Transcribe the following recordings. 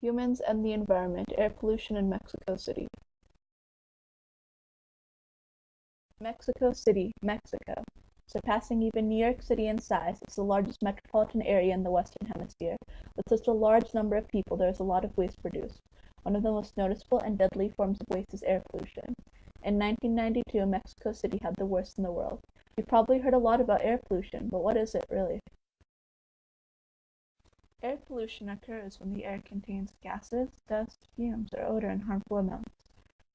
Humans and the environment, air pollution in Mexico City. Mexico City, Mexico. Surpassing even New York City in size, it's the largest metropolitan area in the Western Hemisphere. With such a large number of people, there is a lot of waste produced. One of the most noticeable and deadly forms of waste is air pollution. In 1992, Mexico City had the worst in the world. You've probably heard a lot about air pollution, but what is it really? Air pollution occurs when the air contains gases, dust, fumes, or odor in harmful amounts.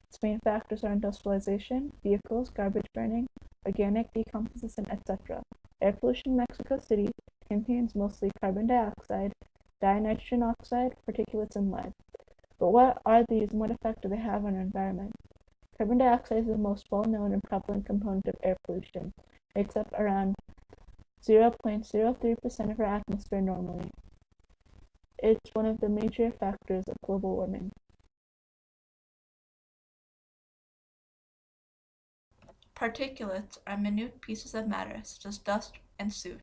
Its main factors are industrialization, vehicles, garbage burning, organic decomposition, etc. Air pollution in Mexico City contains mostly carbon dioxide, dinitrogen oxide, particulates, and lead. But what are these and what effect do they have on our environment? Carbon dioxide is the most well-known and prevalent component of air pollution. It makes up around 0.03% of our atmosphere normally. It's one of the major factors of global warming. Particulates are minute pieces of matter, such as dust and soot.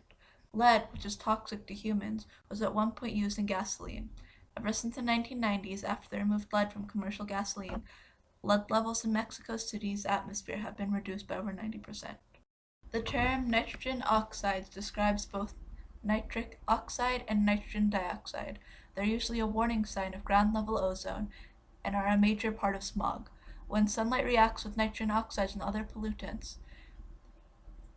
Lead, which is toxic to humans, was at one point used in gasoline. Ever since the 1990s, after they removed lead from commercial gasoline, lead levels in Mexico City's atmosphere have been reduced by over 90%. The term nitrogen oxides describes both nitric oxide and nitrogen dioxide. They're usually a warning sign of ground-level ozone and are a major part of smog. When sunlight reacts with nitrogen oxides and other pollutants,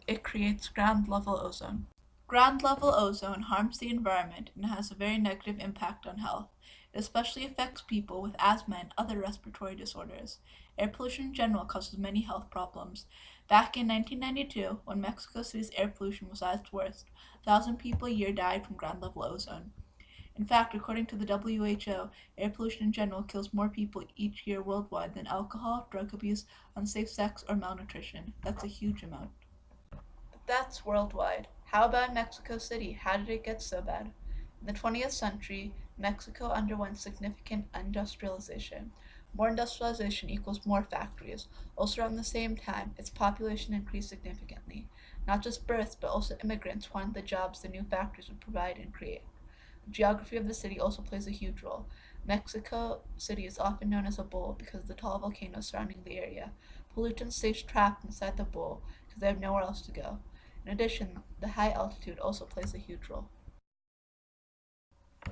it creates ground-level ozone. Ground-level ozone harms the environment and has a very negative impact on health. It especially affects people with asthma and other respiratory disorders. Air pollution in general causes many health problems. Back in 1992, when Mexico City's air pollution was at its worst, 1,000 people a year died from ground-level ozone. In fact, according to the WHO, air pollution in general kills more people each year worldwide than alcohol, drug abuse, unsafe sex, or malnutrition. That's a huge amount. But that's worldwide. How about Mexico City? How did it get so bad? In the 20th century, Mexico underwent significant industrialization. More industrialization equals more factories. Also around the same time, its population increased significantly. Not just births, but also immigrants wanted the jobs the new factories would provide and create. The geography of the city also plays a huge role. Mexico City is often known as a bowl because of the tall volcanoes surrounding the area. Pollutants stay trapped inside the bowl because they have nowhere else to go. In addition, the high altitude also plays a huge role.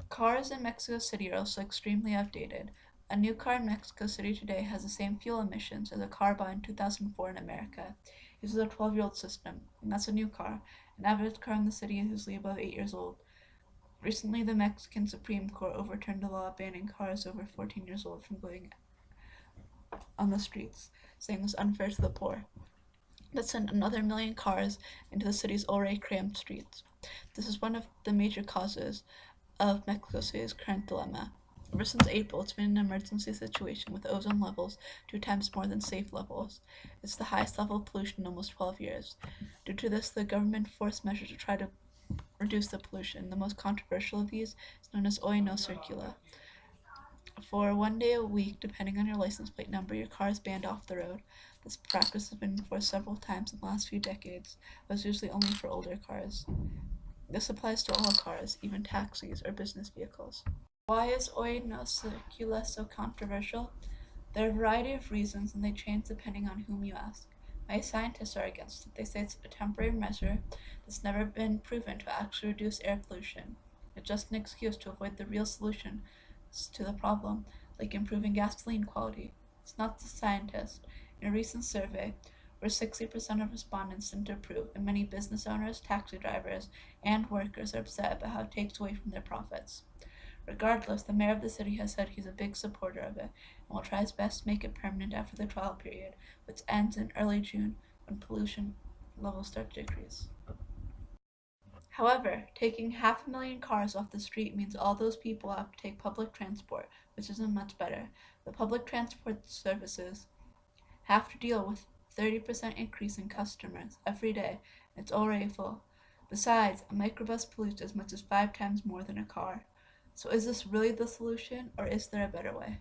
Cars in Mexico City are also extremely outdated. A new car in Mexico City today has the same fuel emissions as a car bought in 2004 in America. It uses a 12-year-old system, and that's a new car. An average car in the city is usually above 8 years old. Recently, the Mexican Supreme Court overturned a law banning cars over 14 years old from going on the streets, saying it was unfair to the poor. That sent another million cars into the city's already cramped streets. This is one of the major causes of Mexico City's current dilemma. Ever since April, it's been an emergency situation with ozone levels 2 times more than safe levels. It's the highest level of pollution in almost 12 years. Due to this, the government forced measures to try to reduce the pollution. The most controversial of these is known as Hoy No Circula. For one day a week, depending on your license plate number, your car is banned off the road. This practice has been enforced several times in the last few decades, but is usually only for older cars. This applies to all cars, even taxis or business vehicles. Why is Hoy No Circula so controversial? There are a variety of reasons, and they change depending on whom you ask. Many scientists are against it. They say it's a temporary measure that's never been proven to actually reduce air pollution. It's just an excuse to avoid the real solution to the problem, like improving gasoline quality. It's not the scientist. In a recent survey, where 60% of respondents didn't approve, and many business owners, taxi drivers, and workers are upset about how it takes away from their profits. Regardless, the mayor of the city has said he's a big supporter of it and will try his best to make it permanent after the trial period, which ends in early June when pollution levels start to decrease. However, taking 500,000 cars off the street means all those people have to take public transport, which isn't much better. The public transport services have to deal with 30% increase in customers every day, and it's already full. Besides, a microbus pollutes as much as 5 times more than a car. So is this really the solution, or is there a better way?